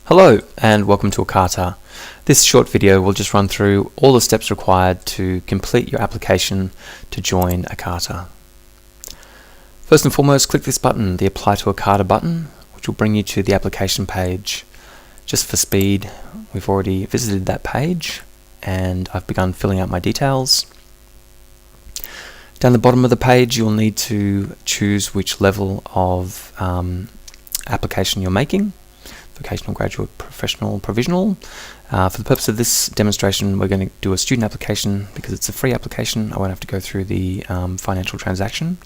Hello and welcome to ACATA. This short video will just run through all the steps required to complete your application to join ACATA. First and foremost, click this button, the Apply to ACATA button, which will bring you to the application page. Just for speed, we've already visited that page and I've begun filling out my details. Down the bottom of the page, you'll need to choose which level of application you're making. Vocational, graduate, professional, provisional. For the purpose of this demonstration, we're going to do a student application because it's a free application. I won't have to go through the financial transaction.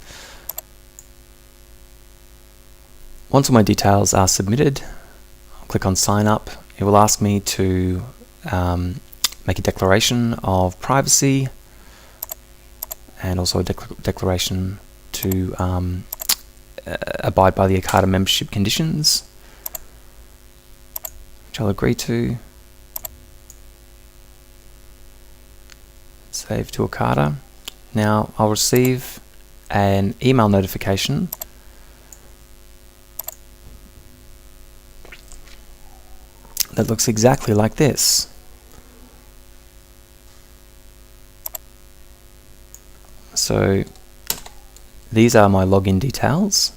Once all my details are submitted, I'll click on sign up. It will ask me to make a declaration of privacy and also a declaration to abide by the ACATA membership conditions, which I'll agree to. Save to ACATA. Now I'll receive an email notification that looks exactly like this. So these are my login details,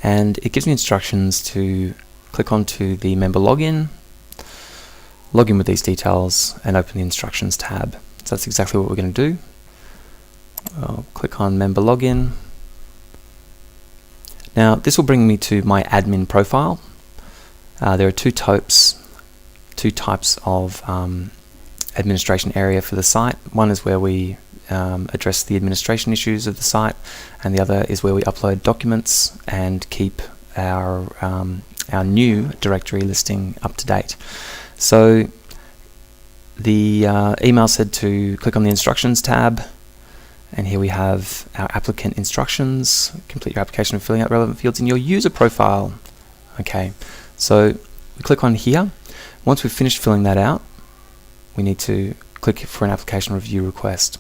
and it gives me instructions to click onto the member login, log in with these details, and open the instructions tab. So that's exactly what we're going to do. I'll click on member login. Now this will bring me to my admin profile. There are two types of administration area for the site. One is where we address the administration issues of the site, and the other is where we upload documents and keep our new directory listing up to date. So the email said to click on the instructions tab, and here we have our applicant instructions. Complete your application and filling out relevant fields in your user profile. Okay, so we click on here. Once we've finished filling that out, we need to click for an application review request.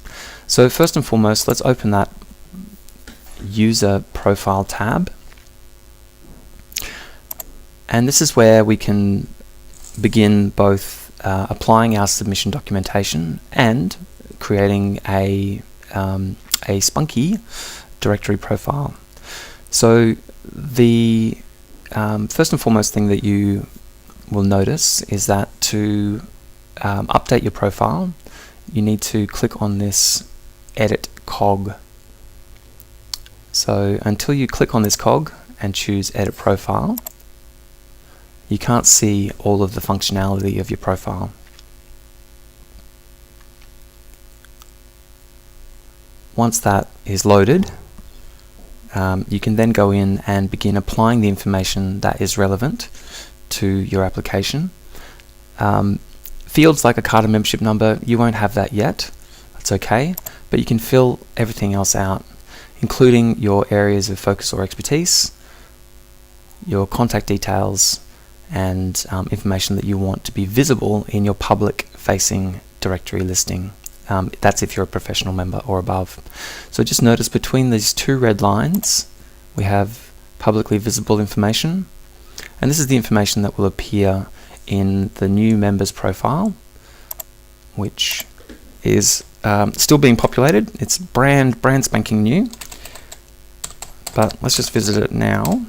So first and foremost, let's open that user profile tab. And this is where we can begin both applying our submission documentation and creating a spunky directory profile. So the first and foremost thing that you will notice is that to update your profile, you need to click on this edit cog. So until you click on this cog and choose edit profile, you can't see all of the functionality of your profile. Once that is loaded, you can then go in and begin applying the information that is relevant to your application. Fields like ACATA membership number, you won't have that yet. That's okay, but you can fill everything else out, including your areas of focus or expertise, your contact details, and information that you want to be visible in your public-facing directory listing. That's if you're a professional member or above. So just notice between these two red lines, we have publicly visible information, and this is the information that will appear in the new members profile, which is still being populated. It's brand spanking new, but let's just visit it now.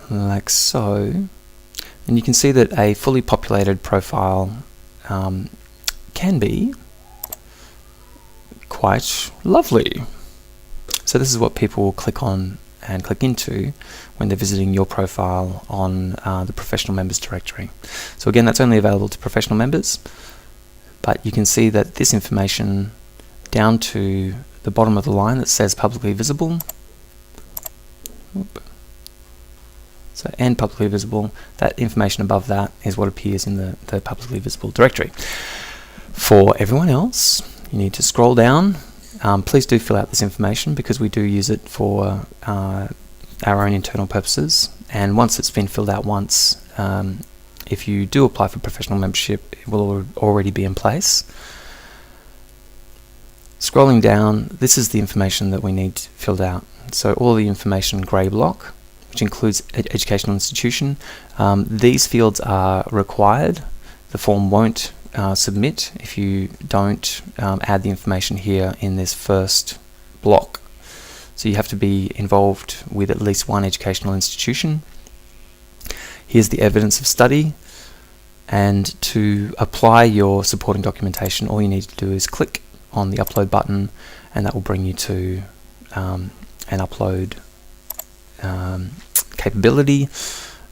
Like so, and you can see that a fully populated profile can be quite lovely. So this is what people will click on and click into when they're visiting your profile on the professional members directory. So again, that's only available to professional members, but you can see that this information down to the bottom of the line that says publicly visible, so and publicly visible, that information above that is what appears in the publicly visible directory. For everyone else, you need to scroll down. Please do fill out this information because we do use it for our own internal purposes, and once it's been filled out once, if you do apply for professional membership, it will already be in place. Scrolling down, this is the information that we need filled out. So all the information grey block, which includes educational institution. These fields are required. The form won't submit if you don't add the information here in this first block. So you have to be involved with at least one educational institution. Here's the evidence of study, and to apply your supporting documentation, all you need to do is click on the upload button, and that will bring you to an upload capability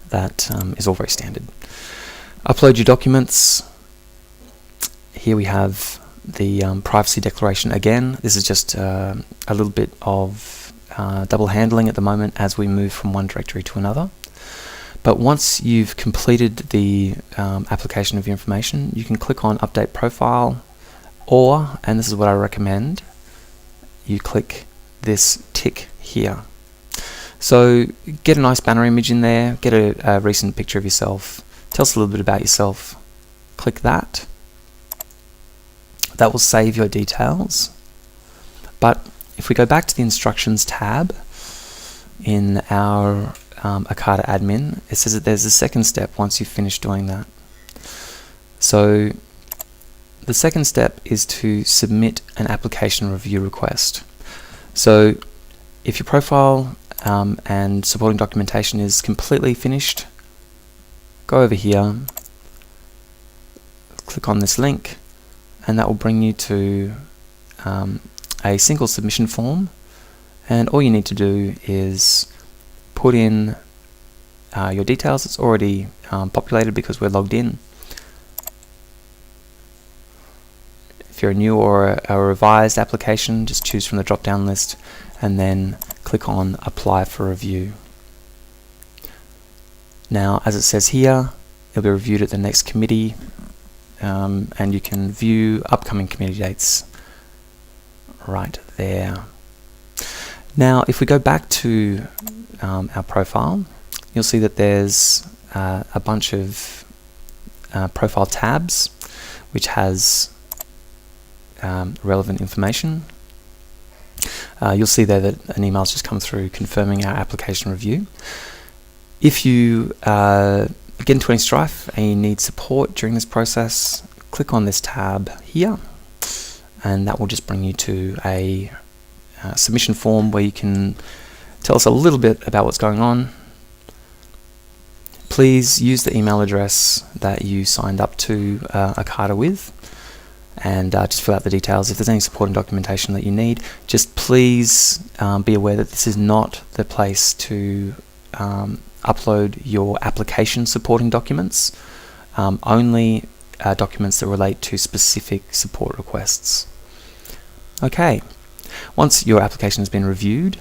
that is all very standard. Upload your documents. Here we have the privacy declaration again. This is just a little bit of double handling at the moment as we move from one directory to another. But once you've completed the application of your information, you can click on Update Profile, or, and this is what I recommend, you click this tick here. So get a nice banner image in there, get a recent picture of yourself, tell us a little bit about yourself, click that. That will save your details. But if we go back to the Instructions tab in our ACATA admin, it says that there's a second step once you've finished doing that. So the second step is to submit an application review request. So if your profile and supporting documentation is completely finished, go over here, click on this link, and that will bring you to a single submission form, and all you need to do is put in your details. It's already populated because we're logged in. If you're a new or a revised application, just choose from the drop down list and then click on Apply for Review. Now, as it says here, it'll be reviewed at the next committee, and you can view upcoming committee dates right there. Now, if we go back to our profile, you'll see that there's a bunch of profile tabs which has relevant information. You'll see there that an email's just come through confirming our application review. If you get into any strife and you need support during this process, click on this tab here, and that will just bring you to a submission form where you can tell us a little bit about what's going on. Please use the email address that you signed up to ACATA with, and just fill out the details. If there's any supporting documentation that you need, just please be aware that this is not the place to upload your application supporting documents, only documents that relate to specific support requests. Okay, once your application has been reviewed,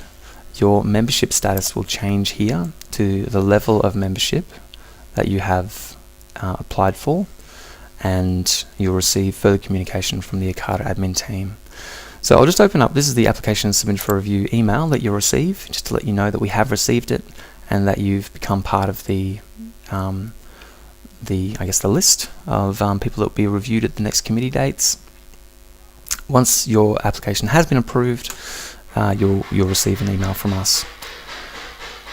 your membership status will change here to the level of membership that you have applied for, and you'll receive further communication from the ACATA admin team. So I'll just open up, this is the application submitted for review email that you'll receive, just to let you know that we have received it and that you've become part of the list of people that will be reviewed at the next committee dates. Once your application has been approved, you'll receive an email from us.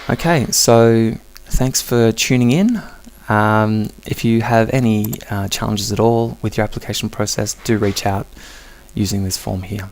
Okay, so thanks for tuning in. If you have any challenges at all with your application process, do reach out using this form here.